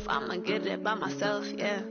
myself. I'ma get it by myself, yeah.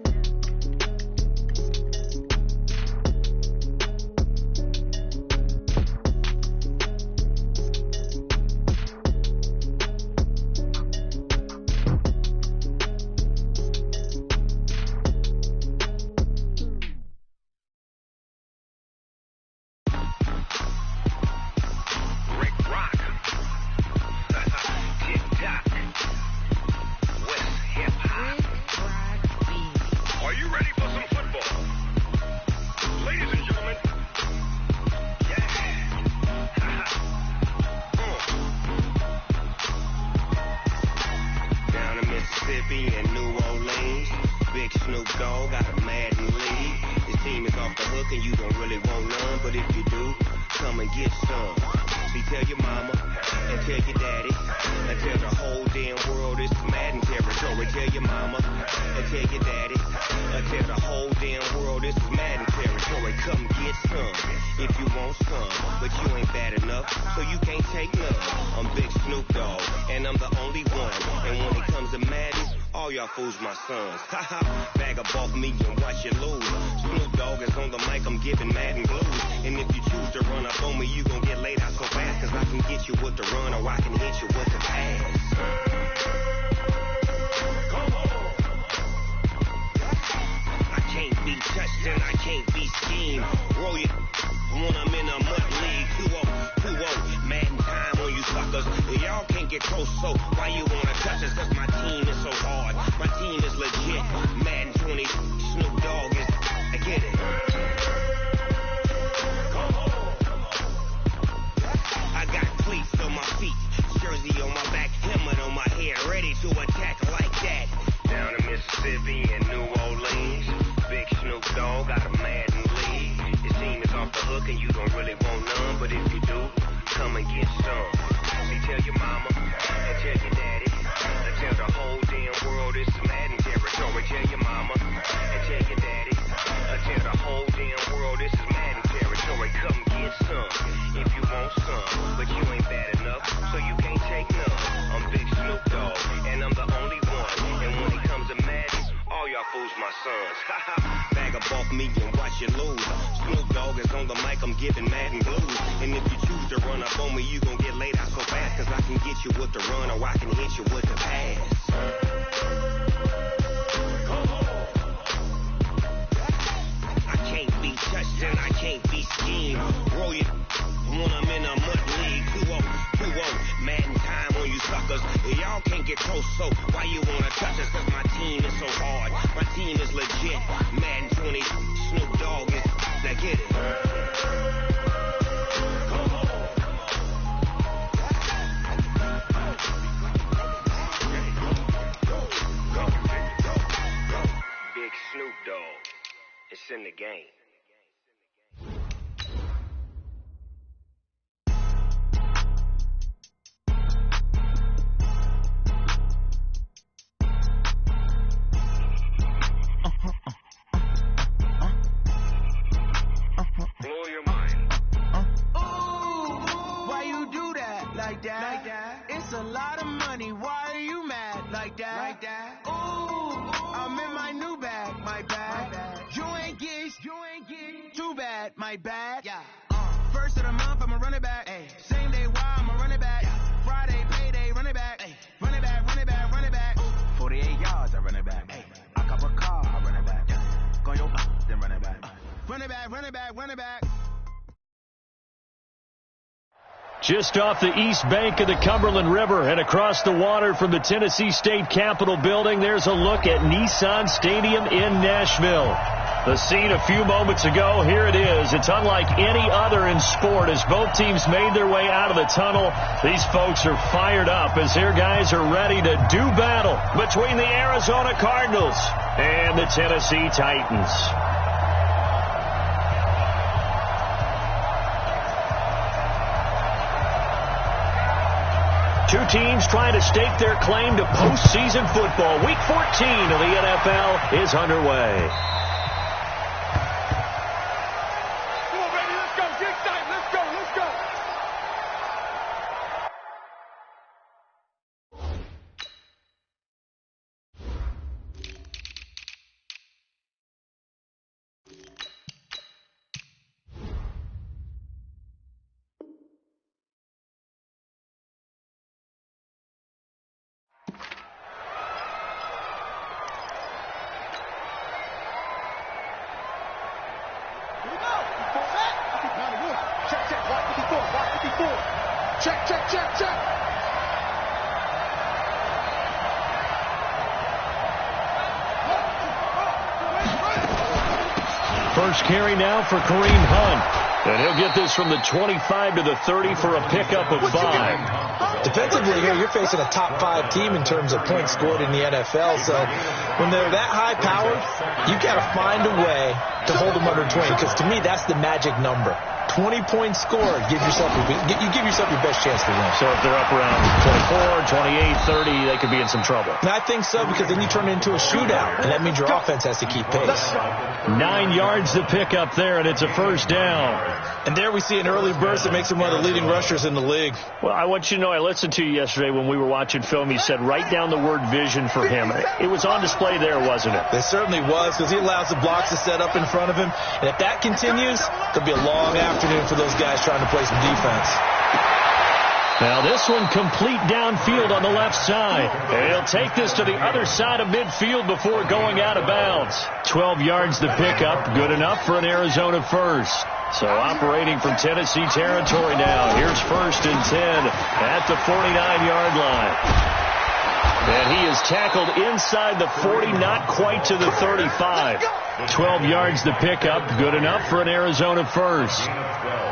Just off the east bank of the Cumberland River and across the water from the Tennessee State Capitol building, there's a look at Nissan Stadium in Nashville. The scene a few moments ago, here it is. It's unlike any other in sport as both teams made their way out of the tunnel. These folks are fired up as their guys are ready to do battle between the Arizona Cardinals and the Tennessee Titans. Two teams trying to stake their claim to postseason football. Week 14 of the NFL is underway. Come on, baby, let's go. Get excited. Let's go. Let's go. Check, check, check, check. First carry now for Kareem Hunt. And he'll get this from the 25 to the 30 for a pickup of 5. Defensively here, you're facing a top 5 team in terms of points scored in the NFL. So when they're that high powered, you've got to find a way to hold them under 20. Because to me, that's the magic number. 20 points scored, give yourself your best chance to win. So if they're up around 24, 28, 30, they could be in some trouble. And I think so, because then you turn it into a shootout, and that means your offense has to keep pace. 9 yards to pick up there, and it's a first down. And there we see an early burst that makes him one of the leading rushers in the league. Well, I want you to know, I listened to you yesterday when we were watching film. You said write down the word vision for him. It was on display there, wasn't it? It certainly was, because he allows the blocks to set up in front of him. And if that continues, it'll be a long afternoon for those guys trying to play some defense. Now this one complete downfield on the left side. And he'll take this to the other side of midfield before going out of bounds. 12 yards to pick up, good enough for an Arizona first. So operating from Tennessee territory now. Here's 1st and 10 at the 49-yard line. And he is tackled inside the 40, not quite to the 35. 12 yards to pick up, good enough for an Arizona first.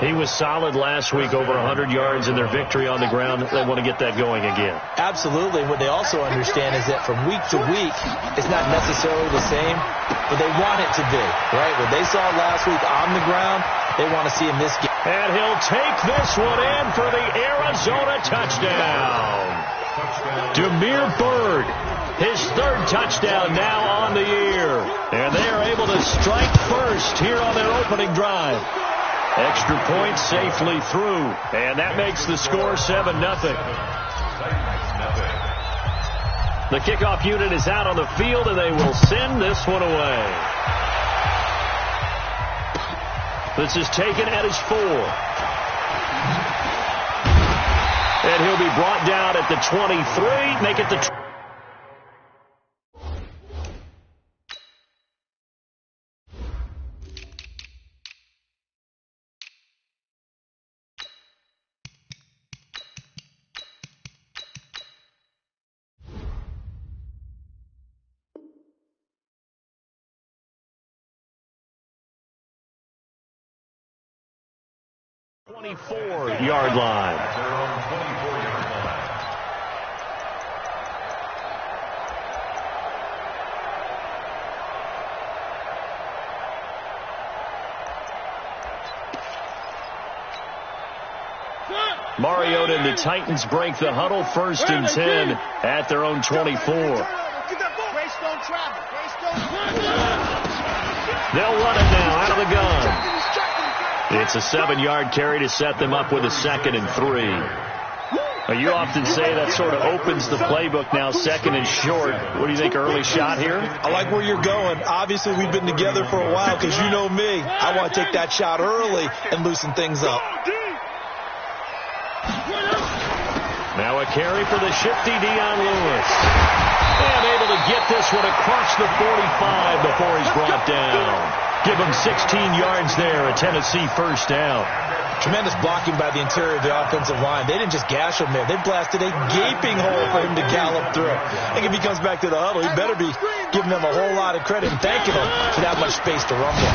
He was solid last week, over 100 yards in their victory on the ground. They want to get that going again. Absolutely. What they also understand is that from week to week, it's not necessarily the same, but they want it to be, right? What they saw last week on the ground, they want to see in this game. And he'll take this one in for the Arizona touchdown. Demir Bird, his 3rd touchdown now on the year. And they are able to strike first here on their opening drive. Extra point safely through. And that makes the score 7-0. The kickoff unit is out on the field, and they will send this one away. This is taken at his 4. And he'll be brought down at the 23. Make it the 24-yard line. Mariota and the Titans break the huddle. 1st and 10 at their own 24. They'll run it now out of the gun. It's a 7-yard carry to set them up with a 2nd and 3. Well, you often say that sort of opens the playbook now, 2nd and short. What do you think, early shot here? I like where you're going. Obviously, we've been together for a while, because you know me. I want to take that shot early and loosen things up. Now a carry for the shifty Dion Lewis. And able to get this one across the 45 before he's brought down. Give him 16 yards there, a Tennessee first down. Tremendous blocking by the interior of the offensive line. They didn't just gash him there. They blasted a gaping hole for him to gallop through. I think if he comes back to the huddle, he better be giving them a whole lot of credit and thanking them for that much space to run with.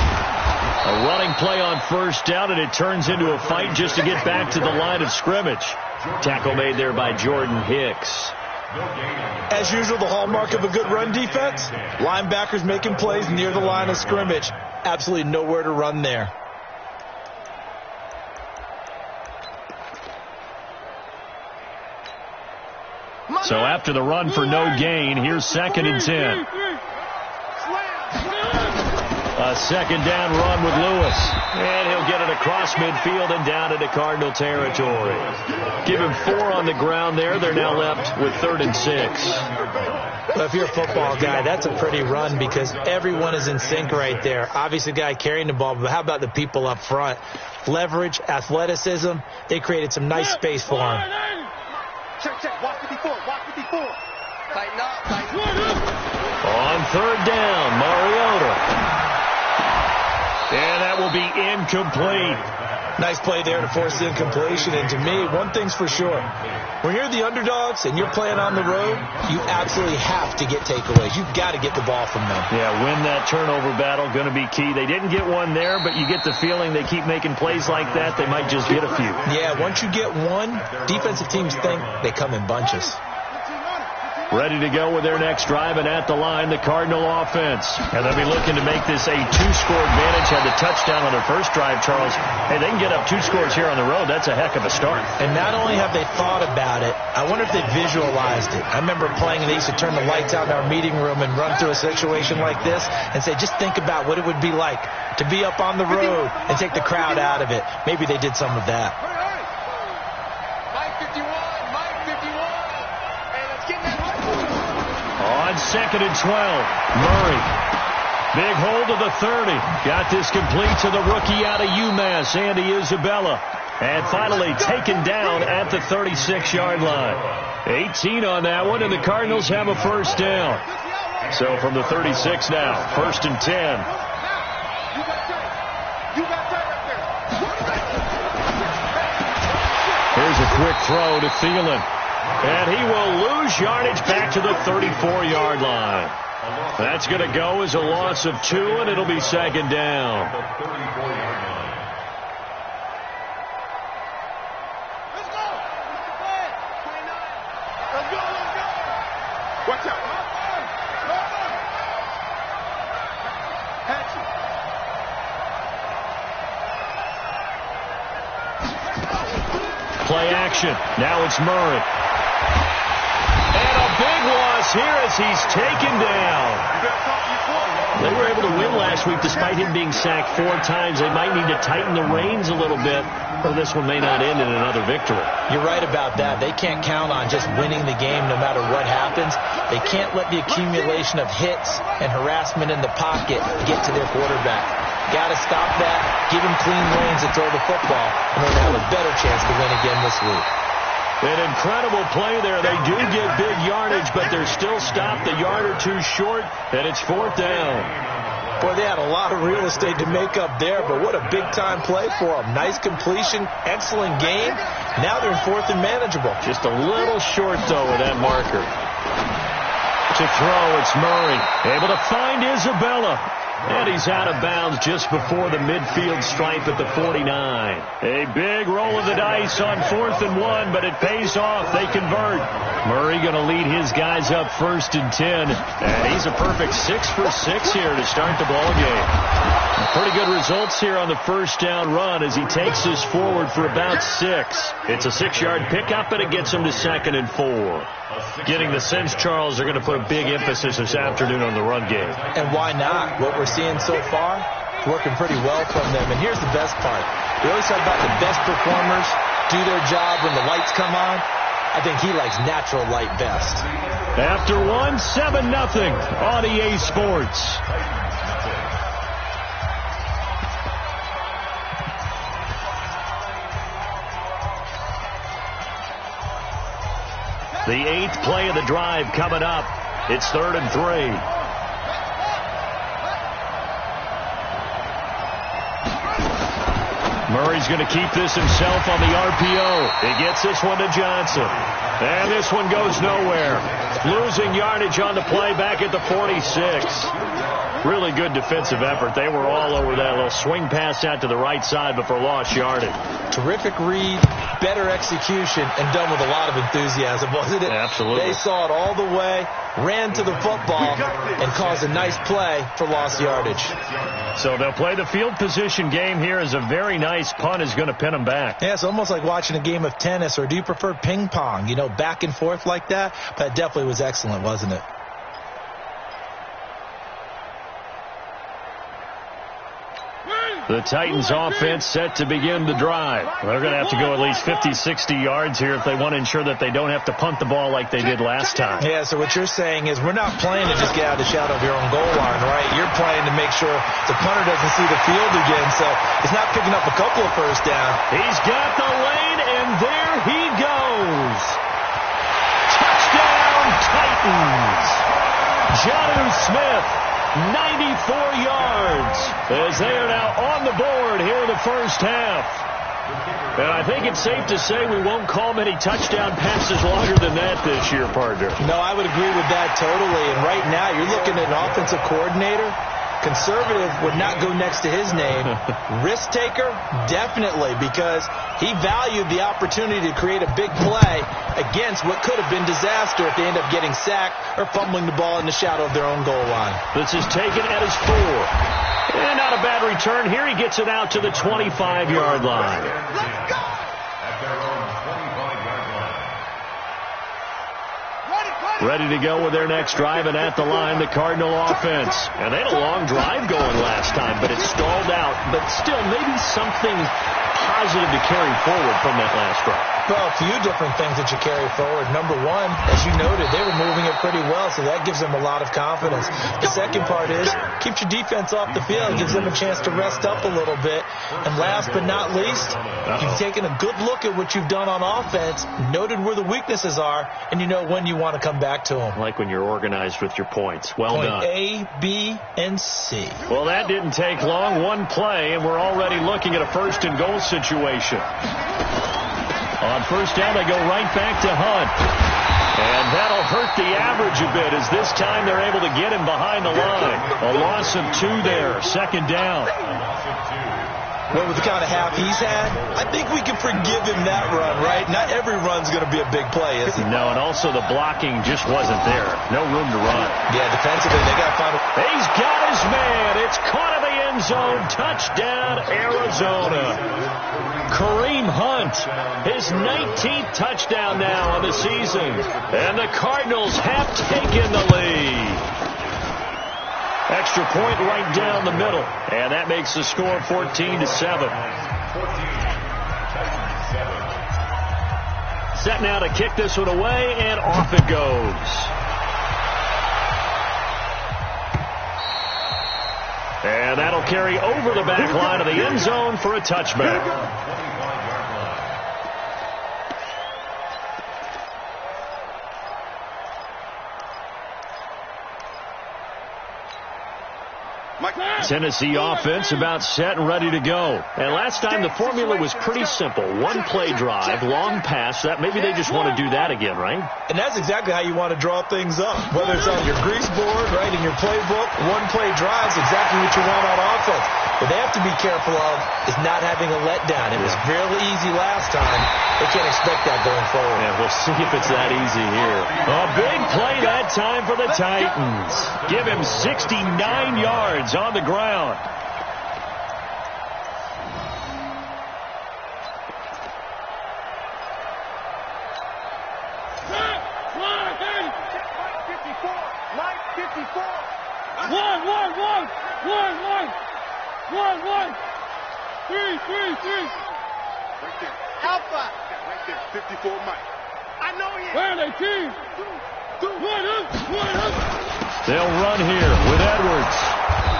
A running play on 1st down, and it turns into a fight just to get back to the line of scrimmage. Tackle made there by Jordan Hicks. As usual, the hallmark of a good run defense, linebackers making plays near the line of scrimmage. Absolutely nowhere to run there. So after the run for no gain, here's 2nd and 10. A 2nd down run with Lewis. And he'll get it across midfield and down into Cardinal territory. Give him 4 on the ground there. They're now left with 3rd and 6. Well, if you're a football guy, that's a pretty run, because everyone is in sync right there. Obviously, the guy carrying the ball, but how about the people up front? Leverage, athleticism. They created some nice space for him. Check, check. Watch 54. Watch 54. Tighten up. Tighten up. On 3rd down, Mariota. And that will be incomplete. Nice play there to force the incompletion. And to me, one thing's for sure. When you're the underdogs and you're playing on the road, you absolutely have to get takeaways. You've got to get the ball from them. Yeah, win that turnover battle, going to be key. They didn't get one there, but you get the feeling they keep making plays like that, they might just get a few. Yeah, once you get one, defensive teams think they come in bunches. Ready to go with their next drive, and at the line, the Cardinal offense. And they'll be looking to make this a 2-score advantage. Had the touchdown on their first drive, Charles. Hey, they can get up 2 scores here on the road. That's a heck of a start. And not only have they thought about it, I wonder if they visualized it. I remember playing, and they used to turn the lights out in our meeting room and run through a situation like this and say, just think about what it would be like to be up on the road and take the crowd out of it. Maybe they did some of that. On 2nd and 12, Murray. Big hold of the 30. Got this complete to the rookie out of UMass, Andy Isabella. And finally taken down at the 36-yard line. 18 on that one, and the Cardinals have a first down. So from the 36 now, 1st and 10. Here's a quick throw to Thielen. And he will lose yardage back to the 34-yard line. That's going to go as a loss of 2, and it'll be 2nd down. Let's go. Watch out. Play action. Now it's Murray. And a big loss here as he's taken down. They were able to win last week despite him being sacked 4 times. They might need to tighten the reins a little bit, or this one may not end in another victory. You're right about that. They can't count on just winning the game no matter what happens. They can't let the accumulation of hits and harassment in the pocket get to their quarterback. Got to stop that, give him clean reins to throw the football in order to have a better chance to win again this week. An incredible play there. They do get big yardage, but they're still stopped a yard or 2 short, and it's 4th down. Boy, they had a lot of real estate to make up there, but what a big-time play for them. Nice completion, excellent game. Now they're in 4th and manageable. Just a little short, though, with that marker. To throw, it's Murray. Able to find Isabella. And he's out of bounds just before the midfield stripe at the 49. A big roll of the dice on 4th and 1, but it pays off. They convert. Murray going to lead his guys up 1st and 10. And he's a perfect 6 for 6 here to start the ball game. Pretty good results here on the first down run as he takes this forward for about 6. It's a 6-yard pickup, and it gets him to 2nd and 4. Getting the sense, Charles, they're going to put a big emphasis this afternoon on the run game. And why not? What we're seeing so far, working pretty well from them. And here's the best part. We always talk about the best performers do their job when the lights come on. I think he likes natural light best. After 1, 7-0 on EA Sports. The 8th play of the drive coming up. It's 3rd and 3. Murray's going to keep this himself on the RPO. He gets this one to Johnson. And this one goes nowhere. Losing yardage on the play back at the 46. Really good defensive effort. They were all over that little swing pass out to the right side, but for lost yardage. Terrific read, better execution, and done with a lot of enthusiasm, wasn't it? Absolutely. They saw it all the way, ran to the football, and caused a nice play for lost yardage. So they'll play the field position game here as a very nice punt is going to pin them back. Yeah, it's almost like watching a game of tennis, or do you prefer ping pong? You know, back and forth like that? But it definitely was excellent, wasn't it? The Titans offense set to begin the drive. They're going to have to go at least 50, 60 yards here if they want to ensure that they don't have to punt the ball like they did last time. Yeah, so what you're saying is we're not playing to just get out of the shadow of your own goal line, right? You're playing to make sure the punter doesn't see the field again, so it's not picking up a couple of first down. He's got the lane, and there he goes. Touchdown, Titans. Jonnu Smith. 94 yards as they are now on the board here in the first half. And I think it's safe to say we won't call many touchdown passes longer than that this year, partner. No, I would agree with that totally. And right now, you're looking at an offensive coordinator. Conservative would not go next to his name. Risk taker, definitely, because he valued the opportunity to create a big play against what could have been disaster if they end up getting sacked or fumbling the ball in the shadow of their own goal line. This is taken at his 4. And not a bad return here. He gets it out to the 25-yard line. Let's go! Ready to go with their next drive, and at the line, the Cardinal offense. And they had a long drive going last time, but it stalled out. But still, maybe something positive to carry forward from that last drive. Well, a few different things that you carry forward. Number one, as you noted, they were moving it pretty well, so that gives them a lot of confidence. The second part is, keeps your defense off the field, gives them a chance to rest up a little bit. And last but not least, you've taken a good look at what you've done on offense, noted where the weaknesses are, and you know when you want to come back to them. Like when you're organized with your points. Well done. Point A, B, and C. Well, that didn't take long. One play, and we're already looking at a first-and-goal situation. On first down, they go right back to Hunt. And that'll hurt the average a bit, as this time they're able to get him behind the line. A loss of 2 there, second down. Well, with the kind of half he's had, I think we can forgive him that run, right? Not every run's going to be a big play, is it? No, and also the blocking just wasn't there. No room to run. Yeah, defensively, they got to find a... He's got his man. It's caught in the end zone. Touchdown, Arizona. Kareem Hunt, his 19th touchdown now on the season. And the Cardinals have taken the lead. Extra point right down the middle. And that makes the score 14-7. Set now to kick this one away, and off it goes. And that'll carry over the back line of the end zone for a touchback. Tennessee offense about set and ready to go. And last time the formula was pretty simple. One play drive, long pass. That maybe they just want to do that again, right? And that's exactly how you want to draw things up. Whether it's on your grease board, right, in your playbook, one play drive is exactly what you want on offense. What they have to be careful of is not having a letdown. It was fairly easy last time. They can't expect that going forward. Yeah, we'll see if it's that easy here. A big play that time for the Titans. Give him 69 yards on the ground. Alpha. Right there, 54 Mike. I know he is. Where are they, team? They'll run here with Edwards.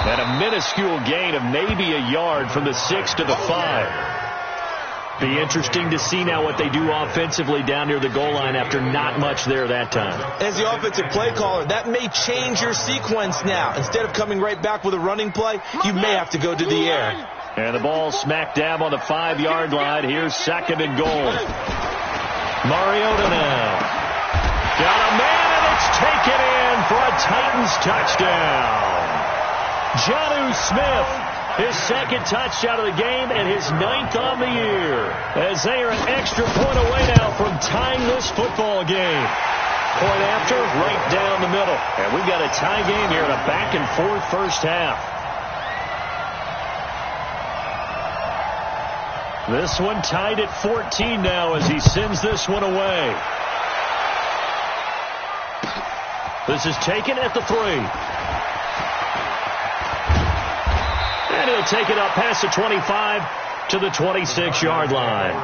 And a minuscule gain of maybe a yard from the 6 to the 5. Be interesting to see now what they do offensively down near the goal line after not much there that time. As the offensive play caller, that may change your sequence now. Instead of coming right back with a running play, you may have to go to the air. And the ball smack dab on the 5-yard line. Here's second and goal. Mariota now. Got a man, and it's taken in for a Titans touchdown. Jonnu Smith, his second touchdown of the game and his 9th on the year. As they are an extra point away now from tying this football game. Point after, right down the middle. And we've got a tie game here in a back-and-forth first half. This one tied at 14 now as he sends this one away. This is taken at the 3. And he'll take it up past the 25 to the 26-yard line.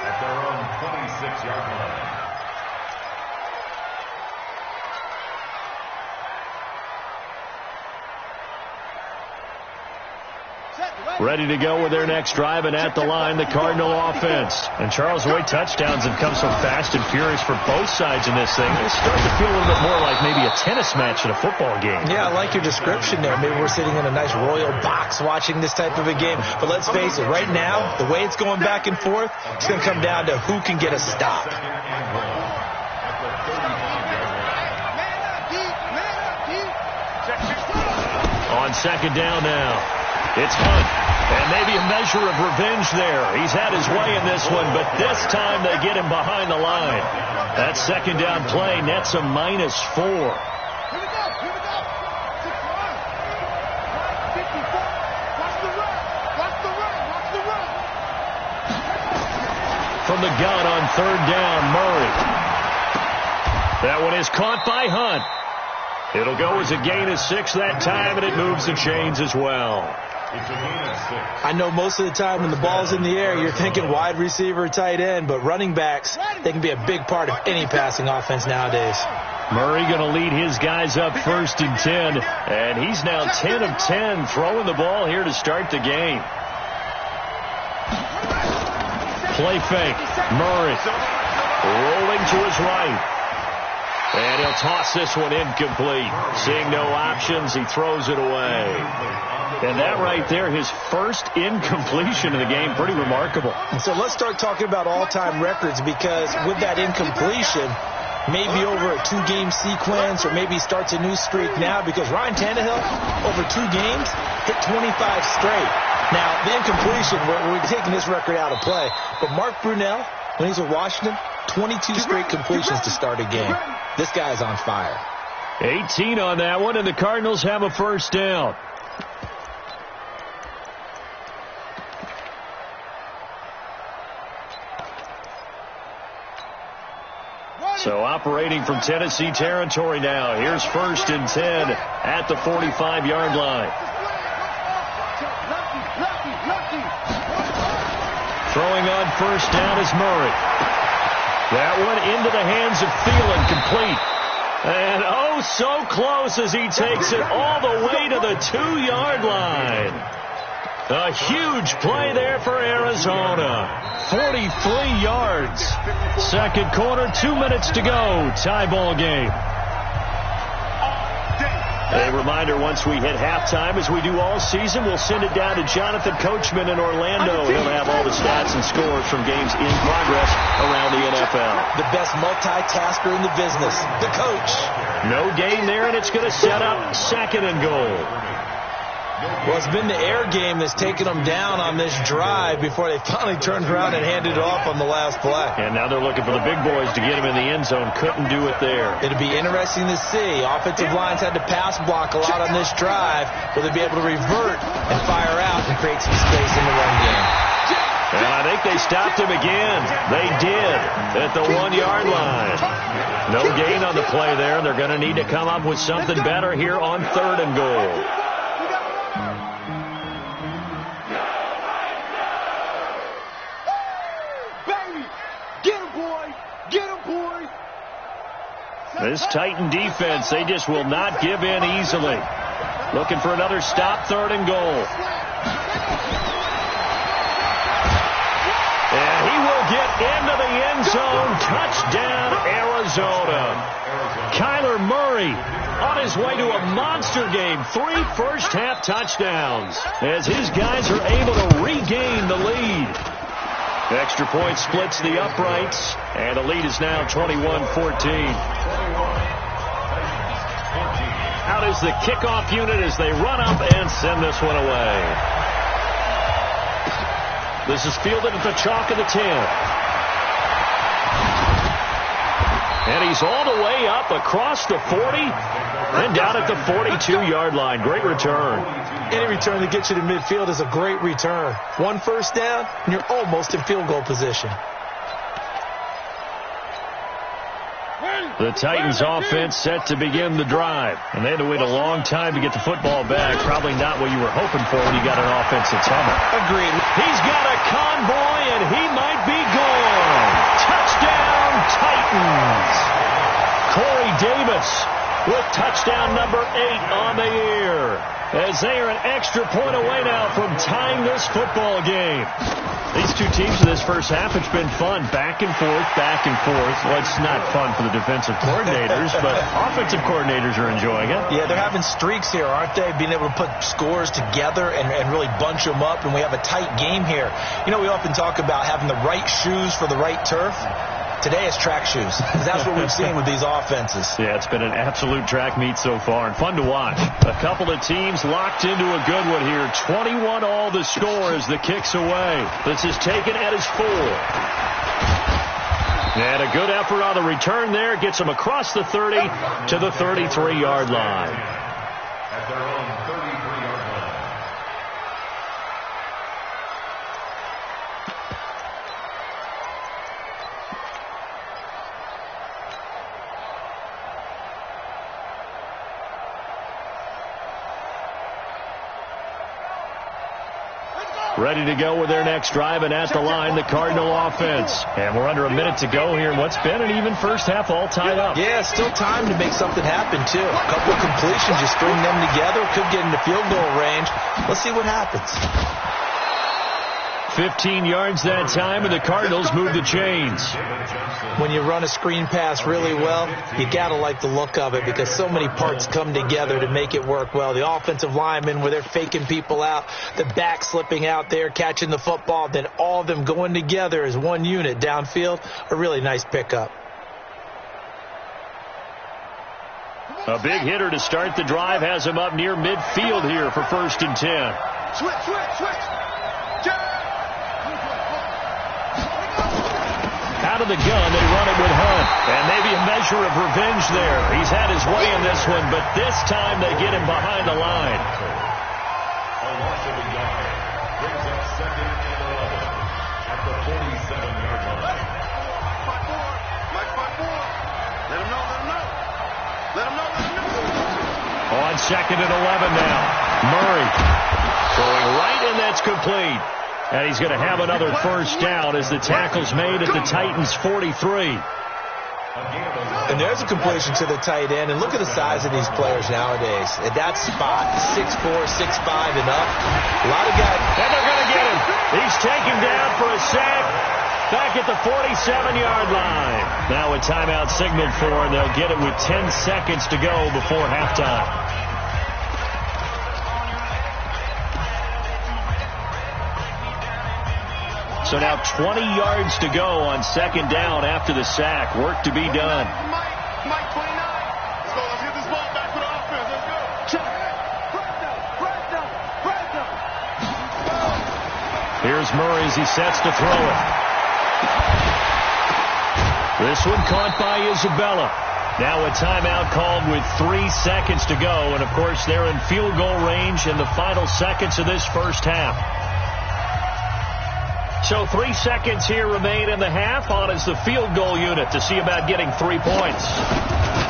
At their own 26-yard line. Ready to go with their next drive, and at the line, the Cardinal offense. And Charles, the way touchdowns have come so fast and furious for both sides in this thing, it's starting to feel a little bit more like maybe a tennis match in a football game. Yeah, I like your description there. Maybe we're sitting in a nice royal box watching this type of a game. But let's face it, right now, the way it's going back and forth, it's going to come down to who can get a stop. On second down now. It's Hunt, and maybe a measure of revenge there. He's had his way in this one, but this time they get him behind the line. That second down play nets a -4. From the gun on third down, Murray. That one is caught by Hunt. It'll go as a gain of 6 that time, and it moves the chains as well. I know most of the time when the ball's in the air, you're thinking wide receiver, tight end, but running backs, they can be a big part of any passing offense nowadays. Murray going to lead his guys up 1st and 10, and he's now 10 of 10 throwing the ball here to start the game. Play fake. Murray rolling to his right. And he'll toss this one incomplete. Seeing no options, he throws it away. And that right there, his first incompletion of the game, pretty remarkable. And so let's start talking about all-time records, because with that incompletion, maybe over a 2-game sequence, or maybe starts a new streak now, because Ryan Tannehill, over 2 games, hit 25 straight. Now, the incompletion, we're taking this record out of play. But Mark Brunell, when he's with Washington, 22 straight completions to start a game. This guy's on fire. 18 on that one, and the Cardinals have a first down. So operating from Tennessee territory now. Here's 1st and 10 at the 45-yard line. Throwing on first down is Murray. That one into the hands of Thielen, complete. And oh, so close as he takes it all the way to the 2-yard line. A huge play there for Arizona. 43 yards. Second quarter, 2 minutes to go. Tie ball game. A reminder, once we hit halftime, as we do all season, we'll send it down to Jonathan Coachman in Orlando. He'll have all the stats and scores from games in progress around the NFL. The best multitasker in the business, the coach. No gain there, and it's going to set up 2nd and goal. Well, it's been the air game that's taken them down on this drive before they finally turned around and handed it off on the last play. And now they're looking for the big boys to get him in the end zone. Couldn't do it there. It'll be interesting to see. Offensive lines had to pass block a lot on this drive. Will they be able to revert and fire out and create some space in the run game? And I think they stopped him again. They did at the 1-yard line. No gain on the play there. They're going to need to come up with something better here on 3rd and goal. This Titan defense, they just will not give in easily. Looking for another stop, 3rd and goal. And he will get into the end zone. Touchdown, Arizona. Kyler Murray on his way to a monster game. 3 first-half touchdowns as his guys are able to regain the lead. Extra point splits the uprights, and the lead is now 21-14. Out is the kickoff unit as they run up and send this one away. This is fielded at the chalk of the 10. And he's all the way up across the 40 and down at the 42-yard line. Great return. Any return that gets you to midfield is a great return. 1 first down, and you're almost in field goal position. The Titans offense set to begin the drive. And they had to wait a long time to get the football back. Probably not what you were hoping for when you got an offense that's humming. Agreed. He's got a convoy, and he might be gone. Touchdown, Titans. Corey Davis with touchdown number 8 on the year. As they are an extra point away now from tying this football game. These two teams in this first half, it's been fun. Back and forth, back and forth. Well, it's not fun for the defensive coordinators, but offensive coordinators are enjoying it. Yeah, they're having streaks here, aren't they? Being able to put scores together and really bunch them up, and we have a tight game here. You know, we often talk about having the right shoes for the right turf. Today it's track shoes. That's what we've seen with these offenses. Yeah, it's been an absolute track meet so far and fun to watch. A couple of teams locked into a good one here. 21-all the score as the kick's away. This is taken at his 4. And a good effort on the return there. Gets him across the 30 to the 33-yard line. At their own 33-yard line. Ready to go with their next drive, and at the line, the Cardinal offense. And we're under a minute to go here in what's been an even first half, all tied up. Yeah, still time to make something happen, too. A couple of completions, just string them together. Could get into field goal range. Let's see what happens. 15 yards that time, and the Cardinals move the chains. When you run a screen pass really well, you got to like the look of it because so many parts come together to make it work well. The offensive linemen, where they're faking people out, the back slipping out there, catching the football, then all of them going together as one unit downfield, a really nice pickup. A big hitter to start the drive has him up near midfield here for 1st and 10. Switch. Out of the gun, they run it with Hunt. And maybe a measure of revenge there. He's had his way in this one, but this time they get him behind the line. A loss of a yard. Brings up 2nd and 11 at the 47-yard line. Mike 5-4. Let him know. On 2nd and 11 now. Murray throwing right, and that's complete. And he's going to have another first down as the tackle's made at the Titans' 43. And there's a completion to the tight end. And look at the size of these players nowadays. At that spot, 6'4", 6'5", and up. A lot of guys. And they're going to get him. He's taken down for a sack back at the 47-yard line. Now a timeout signaled for, and they'll get it with 10 seconds to go before halftime. So now 20 yards to go on 2nd down after the sack. Work to be done. Mike 29. Let's get this ball back to the offense. Let's go. Check. Break down. Here's Murray as he sets to throw it. This one caught by Isabella. Now a timeout called with 3 seconds to go. And, of course, they're in field goal range in the final seconds of this first half. So 3 seconds here remain in the half. On is the field goal unit to see about getting 3 points.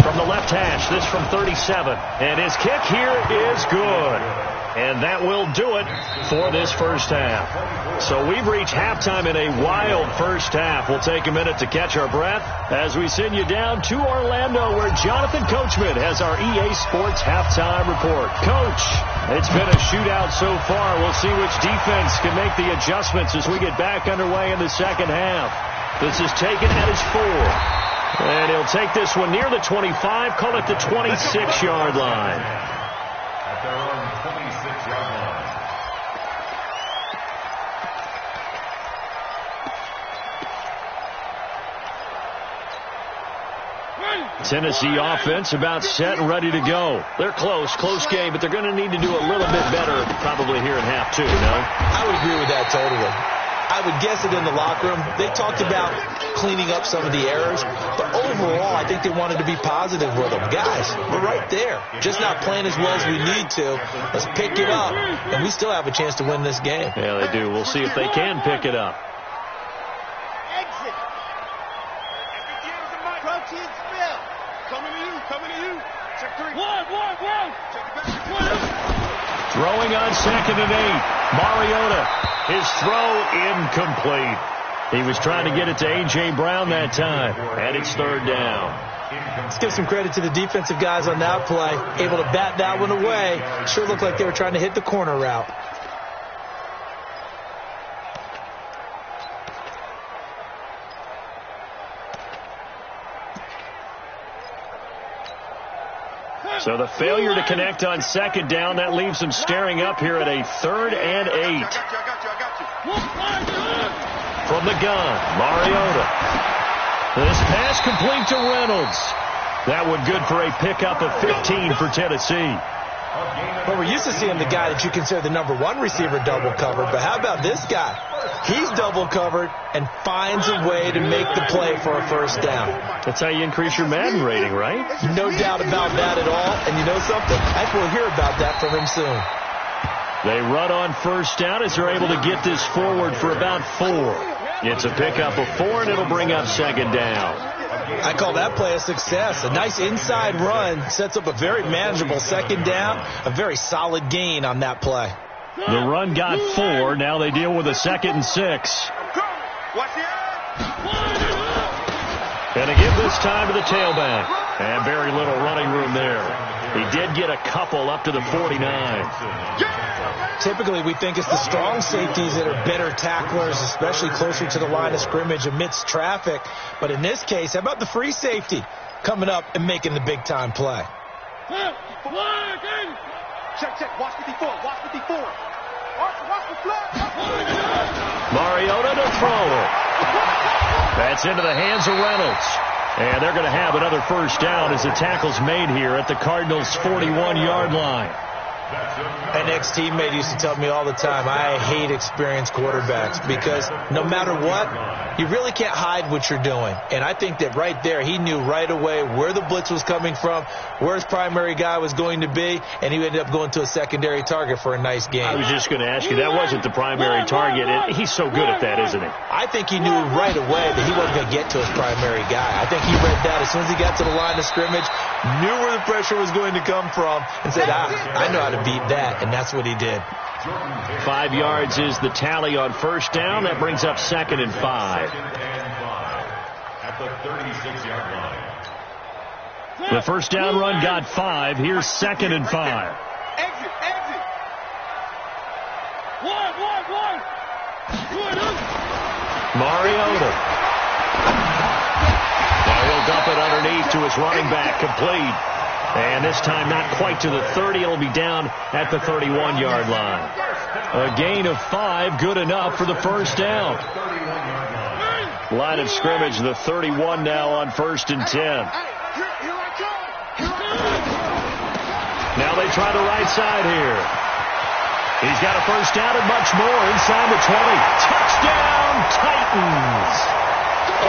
From the left hash, this from 37. And his kick here is good. And that will do it for this first half. So we've reached halftime in a wild first half. We'll take a minute to catch our breath as we send you down to Orlando, where Jonathan Coachman has our EA Sports halftime report. Coach, it's been a shootout so far. We'll see which defense can make the adjustments as we get back underway in the second half. This is taken at his 4. And he'll take this one near the 25, call it the 26-yard line. At their own 26-yard line. Tennessee offense about set and ready to go. They're close game, but they're going to need to do a little bit better probably here in half 2, no? I would agree with that totally. I would guess it in the locker room. They talked about cleaning up some of the errors, but overall, I think they wanted to be positive with them. Guys, we're right there. Just not playing as well as we need to. Let's pick it up, and we still have a chance to win this game. Yeah, they do. We'll see if they can pick it up. Exit. Protein spill. Coming to you. Check 3. One. Check it back. Throwing on 2nd and 8. Mariota. His throw incomplete. He was trying to get it to A.J. Brown that time, and it's 3rd down. Let's give some credit to the defensive guys on that play. Able to bat that one away. Sure looked like they were trying to hit the corner route. So the failure to connect on second down, that leaves them staring up here at a 3rd and 8. I got you. From the gun, Mariota. This pass complete to Reynolds. That one good for a pickup of 15 for Tennessee. Well, we're used to seeing the guy that you consider the number 1 receiver double covered, but how about this guy? He's double covered and finds a way to make the play for a first down. That's how you increase your Madden rating, right? No doubt about that at all. And you know something? I think we'll hear about that from him soon. They run on first down as they're able to get this forward for about 4. It's a pickup of 4, and it'll bring up second down. I call that play a success. A nice inside run sets up a very manageable second down. A very solid gain on that play. The run got 4. Now they deal with a 2nd and 6. Watch the And a give this time to the tailback. And very little running room there. He did get a couple up to the 49. Typically, we think it's the strong safeties that are better tacklers, especially closer to the line of scrimmage amidst traffic. But in this case, how about the free safety coming up and making the big-time play? check. Watch 54. Watch 54. Watch the flag. Mariota to throw. That's into the hands of Reynolds. And they're going to have another first down as the tackle's made here at the Cardinals' 41-yard line. An ex-teammate used to tell me all the time, I hate experienced quarterbacks because no matter what, you really can't hide what you're doing. And I think that right there, he knew right away where the blitz was coming from, where his primary guy was going to be, and he ended up going to a secondary target for a nice game. I was just going to ask you, that wasn't the primary target, and he's so good at that, isn't he? I think he knew right away that he wasn't going to get to his primary guy. I think he read that as soon as he got to the line of scrimmage, knew where the pressure was going to come from, and said, I know how to beat that, and that's what he did. 5 yards is the tally on first down. That brings up 2nd and 5. At the 36-yard line. The first down run got 5. Here's 2nd and 5. Exit. One. Mariota. Now he'll dump it underneath to his running back, complete. And this time not quite to the 30. It'll be down at the 31-yard line. A gain of 5, good enough for the first down. Line of scrimmage, the 31 now on 1st and 10. Now they try the right side here. He's got a first down and much more inside the 20. Touchdown, Titans.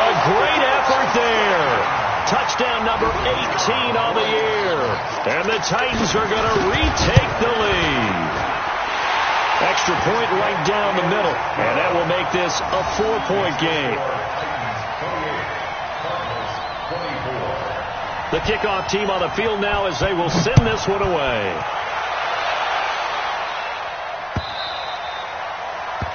A great effort there. Touchdown number 18 on the year. And the Titans are going to retake the lead. Extra point right down the middle. And that will make this a 4-point game. The kickoff team on the field now as they will send this one away.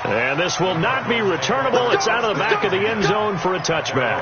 And this will not be returnable. It's out of the back of the end zone for a touchback.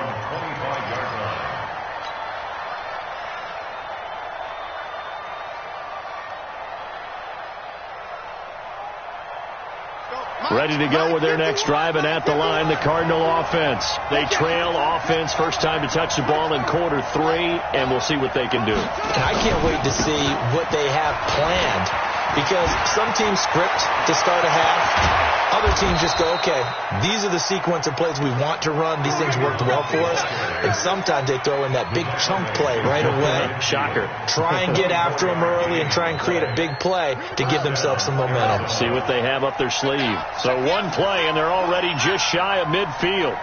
Ready to go with their next drive, and at the line, the Cardinal offense. They trail offense, first time to touch the ball in quarter 3, and we'll see what they can do. And I can't wait to see what they have planned, because some teams script to start a half. Other teams just go, okay, these are the sequence of plays we want to run. These things worked well for us. And sometimes they throw in that big chunk play right away. Shocker. Try and get after them early and try and create a big play to give themselves some momentum. See what they have up their sleeve. So one play, and they're already just shy of midfield.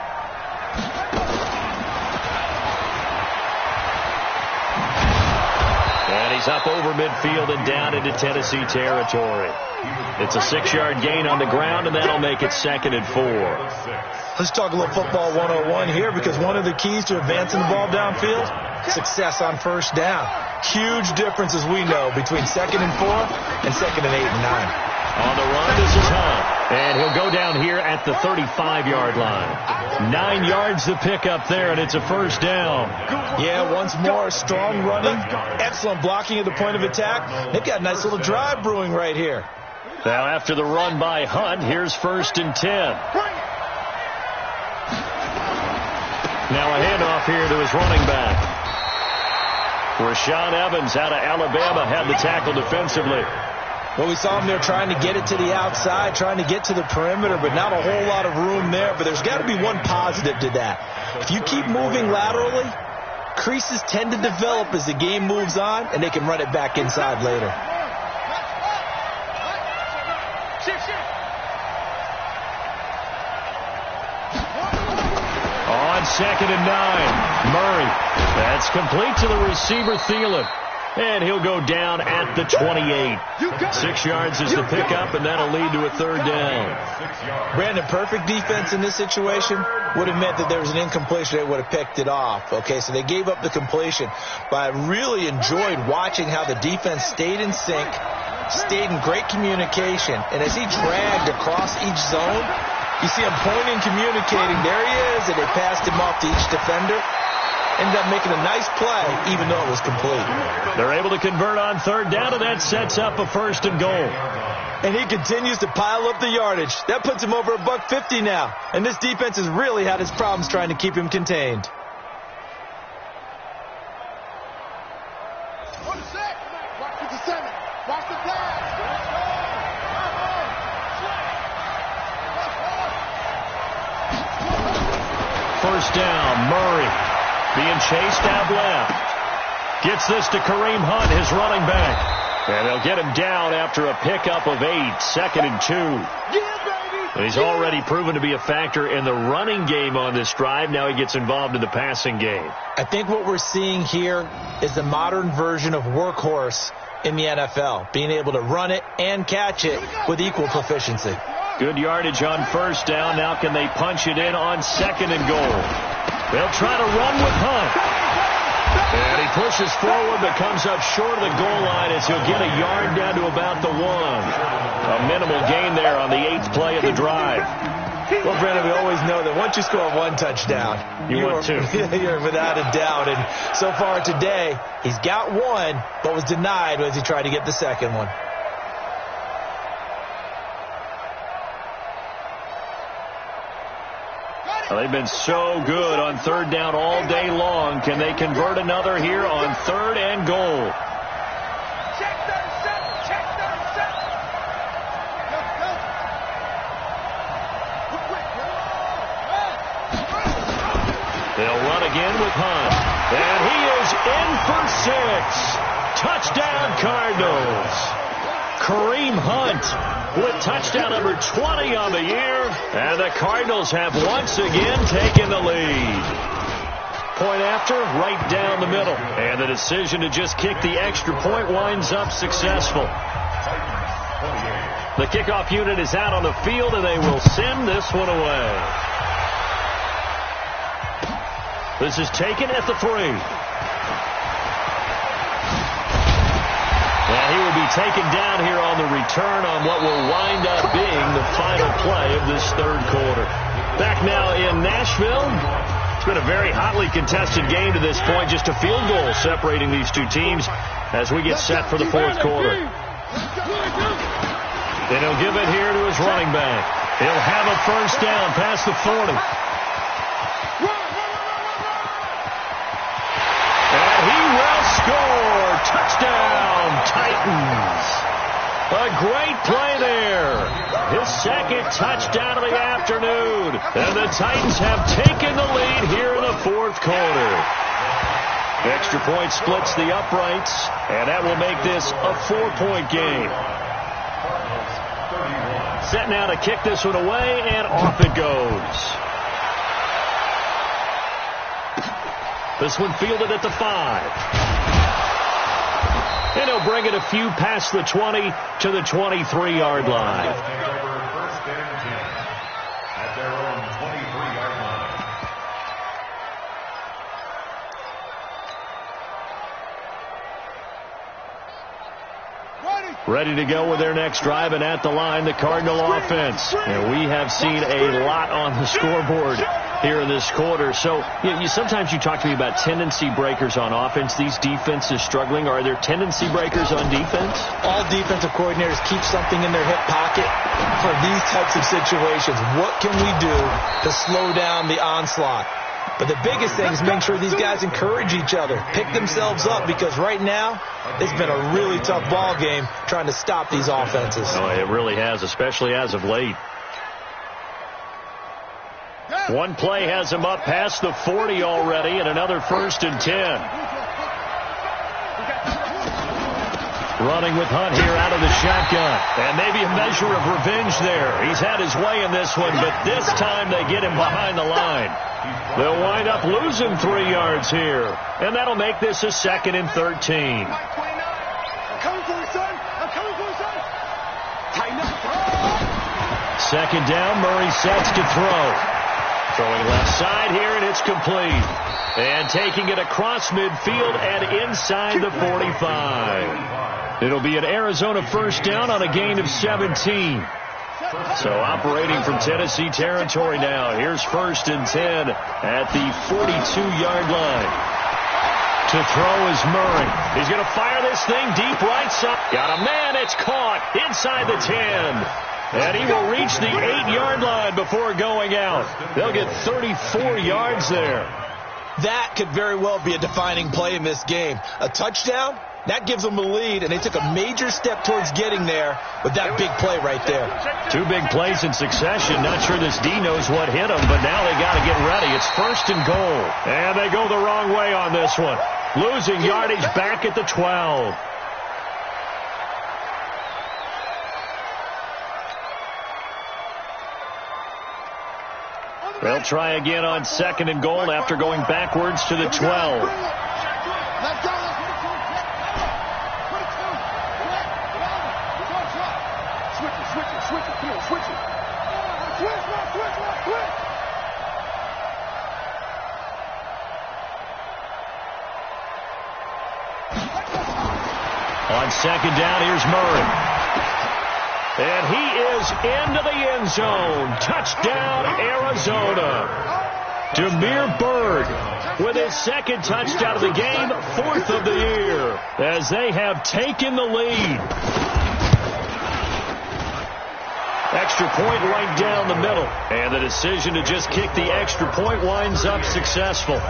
And he's up over midfield and down into Tennessee territory. It's a 6-yard gain on the ground, and that'll make it 2nd and 4. Let's talk a little football 101 here, because one of the keys to advancing the ball downfield, success on first down. Huge difference, as we know, between 2nd and 4 and 2nd and 8 and 9. On the run, this is Hunt. And he'll go down here at at the 35-yard line. 9 yards to pick up there, and it's a first down. Yeah, once more, strong running, excellent blocking at the point of attack. They've got a nice little drive brewing right here. Now after the run by Hunt, here's 1st and 10. Now a handoff here to his running back. Rashaan Evans out of Alabama had the tackle defensively. Well, we saw him there trying to get it to the outside, trying to get to the perimeter, but not a whole lot of room there. But there's got to be one positive to that. If you keep moving laterally, creases tend to develop as the game moves on, and they can run it back inside later. On 2nd and 9, Murray. That's complete to the receiver, Thielen. And he'll go down at the 28. 6 yards is the pickup, and that'll lead to a 3rd down. Brandon, perfect defense in this situation would have meant that there was an incompletion. They would have picked it off. Okay, so they gave up the completion. But I really enjoyed watching how the defense stayed in sync, stayed in great communication. And as he dragged across each zone, you see him pointing, communicating. There he is, and they passed him off to each defender. Ended up making a nice play, even though it was complete. They're able to convert on 3rd down, and that sets up a 1st and goal. And he continues to pile up the yardage. That puts him over $150 now. And this defense has really had its problems trying to keep him contained. First down, Murray being chased out left. Gets this to Kareem Hunt, his running back. And they'll get him down after a pickup of 8, 2nd and 2. And he's already proven to be a factor in the running game on this drive. Now he gets involved in the passing game. I think what we're seeing here is the modern version of workhorse in the NFL, being able to run it and catch it with equal proficiency. Good yardage on 1st down. Now can they punch it in on 2nd and goal? They'll try to run with Hunt. And he pushes forward but comes up short of the goal line as he'll get a yard down to about the 1. A minimal gain there on the 8th play of the drive. Well, Brandon, we always know that once you score 1 touchdown, you want 2. You're without a doubt. And so far today, he's got 1, but was denied as he tried to get the 2nd one. Well, they've been so good on 3rd down all day long. Can they convert another here on 3rd and goal? They'll run again with Hunt. And he is in for 6. Touchdown, Cardinals. Kareem Hunt with touchdown number 20 on the year. And the Cardinals have once again taken the lead. Point after, right down the middle. And the decision to just kick the extra point winds up successful. The kickoff unit is out on the field, and they will send this one away. This is taken at the 3. And he will be taken down here on the return on what will wind up being the final play of this 3rd quarter. Back now in Nashville. It's been a very hotly contested game to this point. Just a field goal separating these two teams as we get set for the 4th quarter. Then he'll give it here to his running back. He'll have a 1st down past the 40. And he will score. Touchdown, Titans. A great play there. His 2nd touchdown of the afternoon. And the Titans have taken the lead here in the 4th quarter. Extra point splits the uprights, and that will make this a 4-point game. Set now to kick this one away, and off it goes. This one fielded at the 5. And he'll bring it a few past the 20 to the 23-yard line. First and 10 at their own 23-yard line. Ready. Ready to go with their next drive, and at the line, the Cardinal offense. And we have seen a lot on the scoreboard here in this quarter. So sometimes you talk to me about tendency breakers on offense. These defenses struggling. Are there tendency breakers on defense? All defensive coordinators keep something in their hip pocket for these types of situations. What can we do to slow down the onslaught? But the biggest thing is make sure these guys encourage each other, pick themselves up, because right now it's been a really tough ball game trying to stop these offenses. Oh, it really has, especially as of late. One play has him up past the 40 already, and another 1st and 10. Running with Hunt here out of the shotgun. And maybe a measure of revenge there. He's had his way in this one, but this time they get him behind the line. They'll wind up losing 3 yards here. And that'll make this a 2nd and 13. Second down, Murray sets to throw. Throwing left side here, and it's complete. And taking it across midfield and inside the 45. It'll be an Arizona 1st down on a gain of 17. So operating from Tennessee territory now. Here's 1st and 10 at the 42-yard line. To throw is Murray. He's going to fire this thing deep right side. Got a man. It's caught inside the 10. And he will reach the 8-yard line before going out. They'll get 34 yards there. That could very well be a defining play in this game. A touchdown, that gives them a lead, and they took a major step towards getting there with that big play right there. 2 big plays in succession. Not sure this D knows what hit them, but now they got to get ready. It's 1st and goal. And they go the wrong way on this one. Losing yardage back at the 12. They'll try again on 2nd and goal after going backwards to the 12. On 2nd down, here's Murray. And he is into the end zone. Touchdown, Arizona. Damiere Byrd with his 2nd touchdown of the game, 4th of the year, as they have taken the lead. Extra point right down the middle. And the decision to just kick the extra point winds up successful.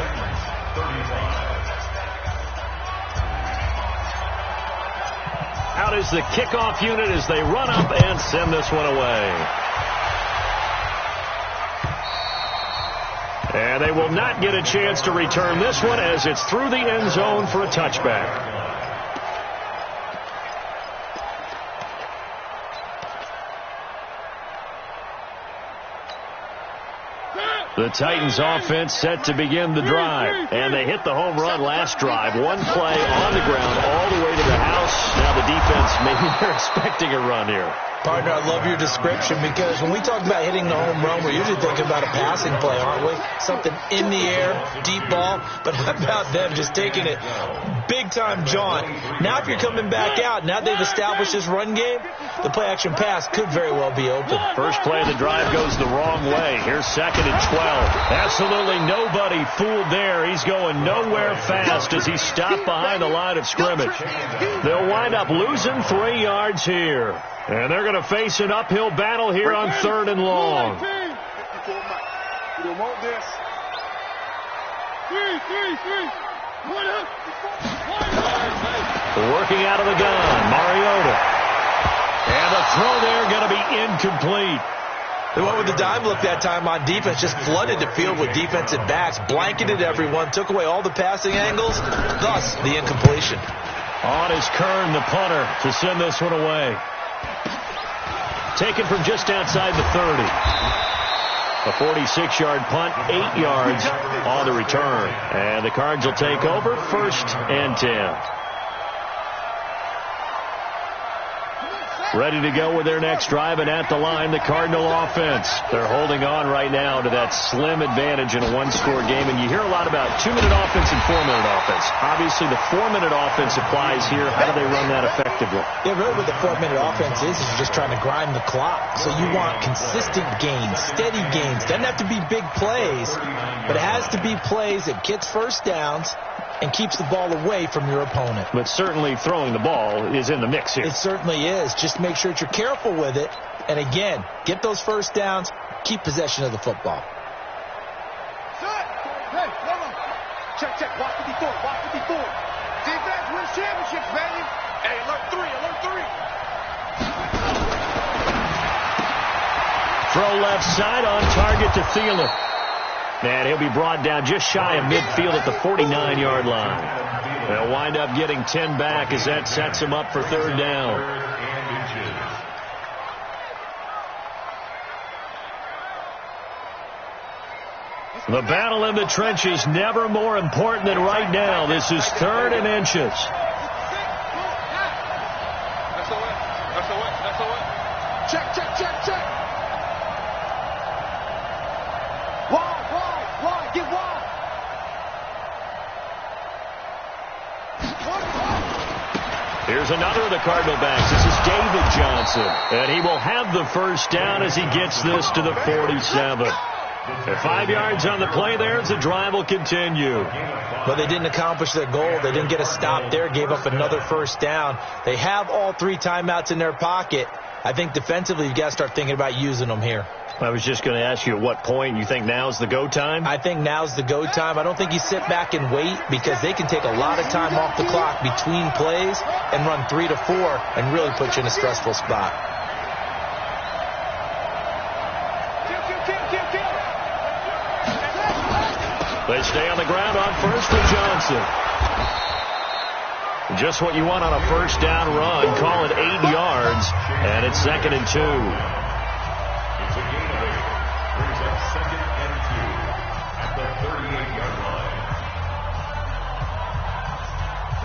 Out is the kickoff unit as they run up and send this one away. And they will not get a chance to return this one as it's through the end zone for a touchback. The Titans offense set to begin the drive. And they hit the home run last drive. 1 play on the ground all the way to the house. Now the defense, maybe they're expecting a run here. Partner, I love your description, because when we talk about hitting the home run, we're usually thinking about a passing play, aren't we? Something in the air, deep ball. But how about them just taking it big-time jaunt? Now if you're coming back out, now they've established this run game, the play-action pass could very well be open. First play of the drive goes the wrong way. Here's 2nd and 12. Absolutely nobody fooled there. He's going nowhere fast as he's stopped behind the line of scrimmage. They'll wind up losing 3 yards here. And they're going to face an uphill battle here on 3rd and long. You don't want this. 3. Working out of the gun, Mariota. And the throw there going to be incomplete. They went with the dime look that time on defense, just flooded the field with defensive backs, blanketed everyone, took away all the passing angles, thus the incompletion. On is Kern, the punter, to send this one away. Taken from just outside the 30. A 46-yard punt, 8 yards on the return. And the Cards will take over, 1st and 10. Ready to go with their next drive, and at the line, the Cardinal offense. They're holding on right now to that slim advantage in a one-score game, and you hear a lot about 2-minute offense and 4-minute offense. Obviously, the 4-minute offense applies here. How do they run that effectively? Yeah, really what the 4-minute offense is you're just trying to grind the clock. So you want consistent gains, steady gains. Doesn't have to be big plays, but it has to be plays that gets first downs and keeps the ball away from your opponent. But certainly throwing the ball is in the mix here. It certainly is. Just make sure that you're careful with it. And again, get those first downs, keep possession of the football. Hey, hold on. Check. Watch 54. Defense wins championships, baby. Hey, alert 3. Throw left side on target to Thielen. And he'll be brought down just shy of midfield at the 49-yard line. They'll wind up getting 10 back as that sets him up for third down. The battle in the trenches never more important than right now. This is 3rd and inches. That's the way. Check. Wide. Get wide. Here's another of the Cardinal backs. This is David Johnson. And he will have the first down as he gets this to the 47. At 5 yards on the play there as the drive will continue. But they didn't accomplish their goal. They didn't get a stop there, gave up another first down. They have all 3 timeouts in their pocket. I think defensively you've got to start thinking about using them here. I was just going to ask you at what point you think now's the go time? I think now's the go time. I don't think you sit back and wait because they can take a lot of time off the clock between plays and run 3 to 4 and really put you in a stressful spot. They stay on the ground on first for Johnson. Just what you want on a first down run. Call it 8 yards, and it's 2nd and 2. It's a gain of 8. Brings up 2nd and 2 at the 38-yard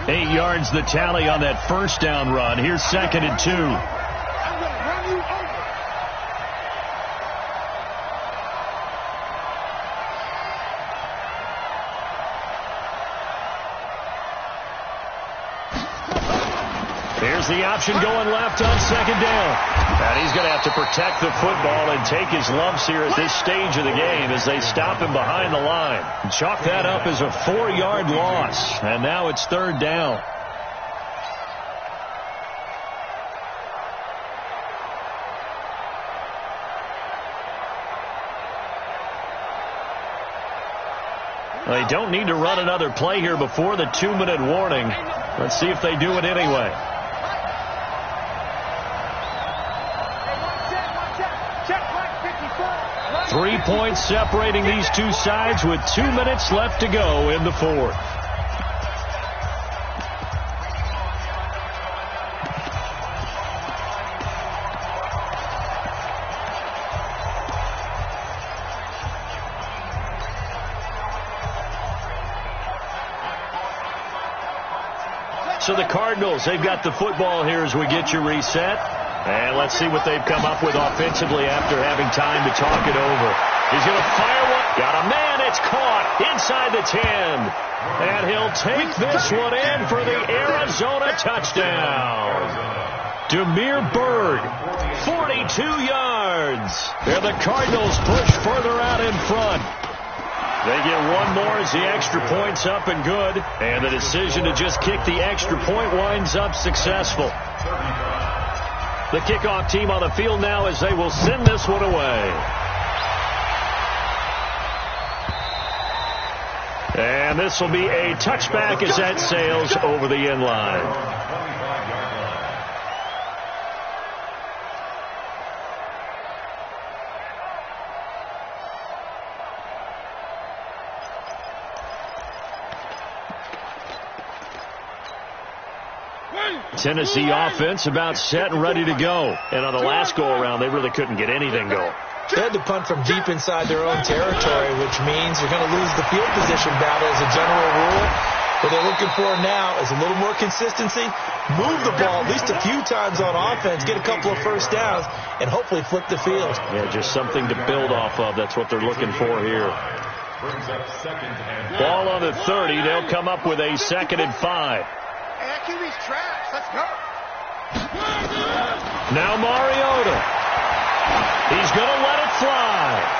line. 8 yards the tally on that first down run. Here's 2nd and 2. I'm going to run you over. Here's the option going left on 2nd down. And he's going to have to protect the football and take his lumps here at this stage of the game as they stop him behind the line. Chalk that up as a 4-yard loss. And now it's 3rd down. They don't need to run another play here before the 2-minute warning. Let's see if they do it anyway. 3 points separating these two sides with 2 minutes left to go in the 4th. So the Cardinals, they've got the football here as we get you reset. And let's see what they've come up with offensively after having time to talk it over. He's going to fire one. Got a man. It's caught inside the 10. And he'll take this one in for the Arizona touchdown. Demir Bird, 42 yards. And the Cardinals push further out in front. They get one more as the extra point's up and good. And the decision to just kick the extra point winds up successful. The kickoff team on the field now as they will send this one away. And this will be a touchback as that sails over the end line. Tennessee offense about set and ready to go. And on the last go-around, they really couldn't get anything going. They had to punt from deep inside their own territory, which means you're going to lose the field position battle as a general rule. What they're looking for now is a little more consistency move the ball at least a few times on offense, get a couple of first downs, and hopefully flip the field. Yeah, just something to build off of. That's what they're looking for here. Ball on the 30. They'll come up with a 2nd and 5. Hey, that QB's trash. Let's go. Now Mariota. He's going to let it fly.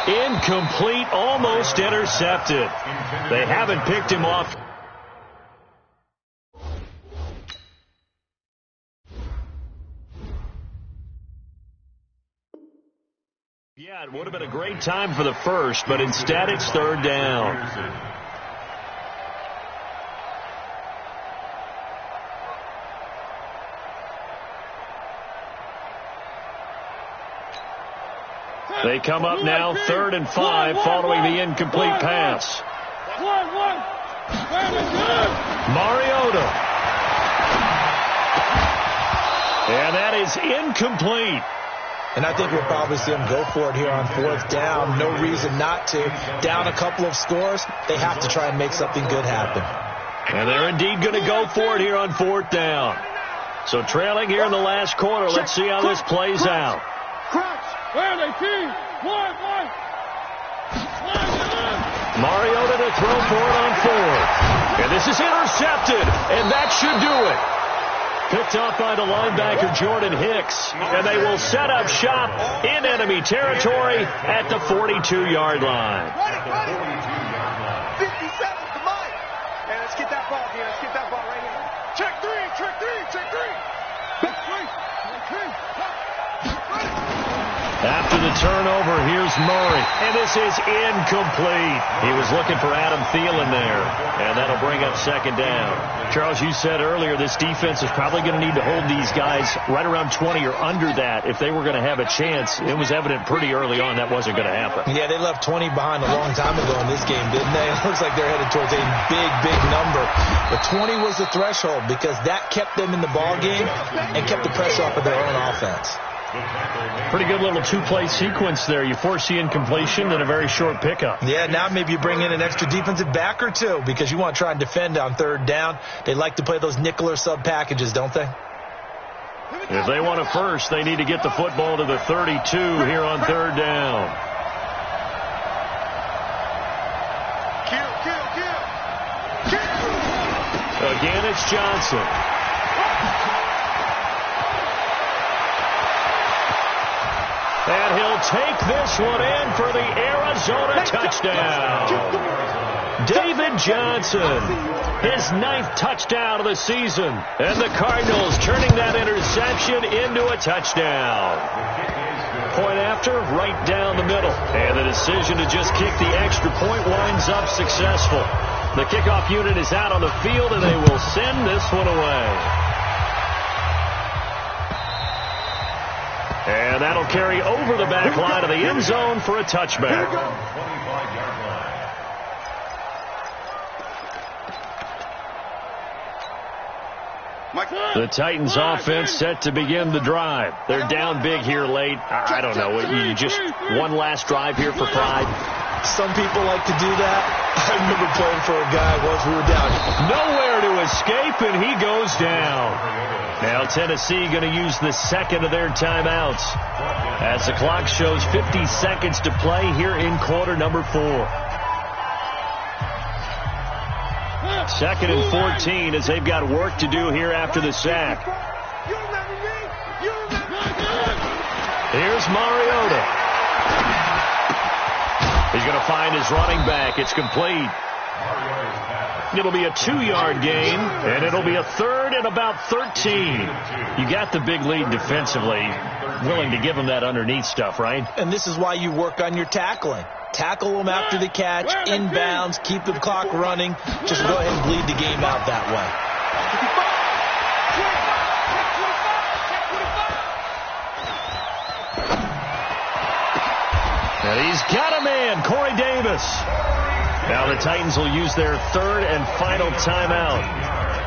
Incomplete, almost intercepted. They haven't picked him off. Yeah, it would have been a great time for the first, but instead it's 3rd down. They come up now 3rd and 5 following the incomplete pass. Mariota. And that is incomplete. And I think we'll probably see them go for it here on 4th down. No reason not to. Down a couple of scores, they have to try and make something good happen. And they're indeed going to go for it here on 4th down. So trailing here in the last quarter. Let's see how this plays out. Mariota to throw for it on 4th. And this is intercepted. And that should do it. Picked off by the linebacker, Jordan Hicks. And they will set up shop in enemy territory at the 42-yard line. 50 seconds, come on. Hey, let's get that ball here. Let's get that ball right here. Check 3, check 3, check 3. After the turnover, here's Murray. And this is incomplete. He was looking for Adam Thielen there. And that'll bring up 2nd down. Charles, you said earlier this defense is probably going to need to hold these guys right around 20 or under that if they were going to have a chance. It was evident pretty early on that wasn't going to happen. Yeah, they left 20 behind a long time ago in this game, didn't they? It looks like they're headed towards a big, big number. But 20 was the threshold because that kept them in the ball game and kept the pressure off of their own offense. Pretty good little 2-play sequence there. You force the incompletion, then a very short pickup. Yeah, now maybe you bring in an extra defensive back or two because you want to try and defend on 3rd down. They like to play those nickel or sub packages, don't they? If they want a first, they need to get the football to the 32 here on 3rd down. Again, it's Johnson. And he'll take this one in for the Arizona touchdown. David Johnson, his 9th touchdown of the season. And the Cardinals turning that interception into a touchdown. Point after, right down the middle. And the decision to just kick the extra point winds up successful. The kickoff unit is out on the field, and they will send this one away. And that'll carry over the back line of the end zone for a touchback. The Titans offense set to begin the drive. They're down big here late. I don't know. You just one last drive here for pride. Some people like to do that. I remember playing for a guy once we were down. Nowhere to escape, and he goes down. Now Tennessee going to use the 2nd of their timeouts as the clock shows 50 seconds to play here in quarter number 4. 2nd and 14 as they've got work to do here after the sack. Here's Mariota. He's going to find his running back. It's complete. It'll be a 2-yard gain, and it'll be a 3rd and about 13. You got the big lead defensively. Willing to give them that underneath stuff, right? And this is why you work on your tackling. Tackle them after the catch, inbounds, keep the clock running. Just go ahead and bleed the game out that way. And he's got a man, Corey Davis. Now the Titans will use their 3rd and final timeout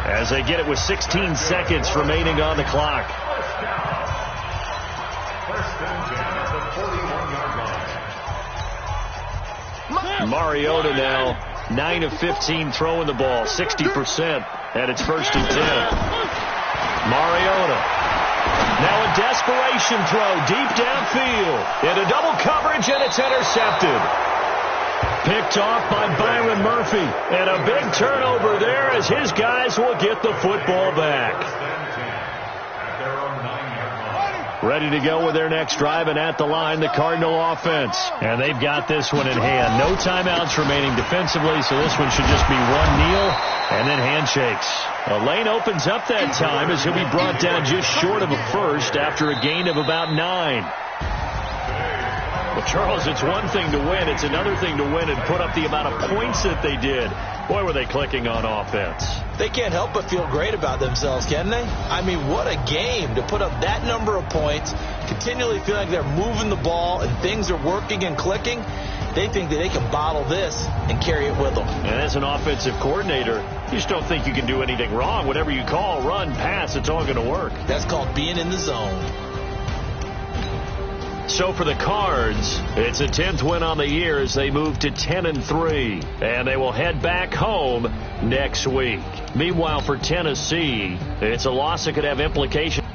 as they get it with 16 seconds remaining on the clock. Mariota now 9 of 15 throwing the ball, 60%, and it's 1st and 10. Mariota. Now a desperation throw deep downfield. Into double coverage, and it's intercepted. Picked off by Byron Murphy. And a big turnover there as his guys will get the football back. Ready to go with their next drive, and at the line, the Cardinal offense. And they've got this one in hand. No timeouts remaining defensively, so this one should just be one kneel and then handshakes. A lane opens up that time as he'll be brought down just short of a first after a gain of about 9. Well, Charles, it's one thing to win. It's another thing to win and put up the amount of points that they did. Boy, were they clicking on offense. They can't help but feel great about themselves, can they? I mean, what a game to put up that number of points, continually feel like they're moving the ball and things are working and clicking. They think that they can bottle this and carry it with them. And as an offensive coordinator, you just don't think you can do anything wrong. Whatever you call, run, pass, it's all going to work. That's called being in the zone. So for the Cards, it's a 10th win on the year as they move to 10-3, and they will head back home next week. Meanwhile, for Tennessee, it's a loss that could have implications.